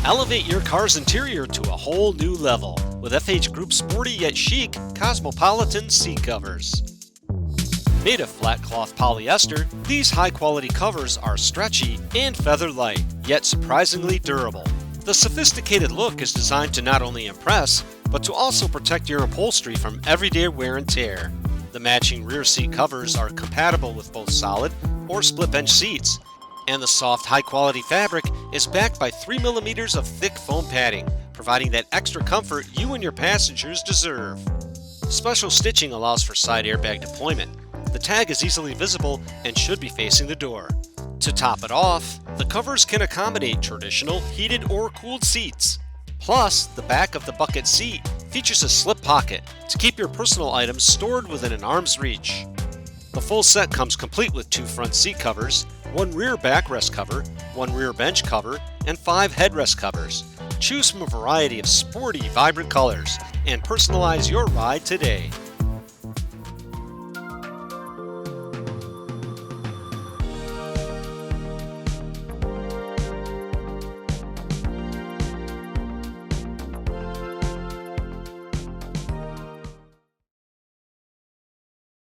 Elevate your car's interior to a whole new level with FH Group's sporty yet chic Cosmopolitan seat covers. Made of flat cloth polyester, these high-quality covers are stretchy and feather-light, yet surprisingly durable. The sophisticated look is designed to not only impress, but to also protect your upholstery from everyday wear and tear. The matching rear seat covers are compatible with both solid or split-bench seats, and the soft, high-quality fabric is backed by 3 mm of thick foam padding, providing that extra comfort you and your passengers deserve. Special stitching allows for side airbag deployment. The tag is easily visible and should be facing the door. To top it off, the covers can accommodate traditional heated or cooled seats. Plus, the back of the bucket seat features a slip pocket to keep your personal items stored within an arm's reach. The full set comes complete with 2 front seat covers, 1 rear backrest cover, 1 rear bench cover, and 5 headrest covers. Choose from a variety of sporty, vibrant colors and personalize your ride today.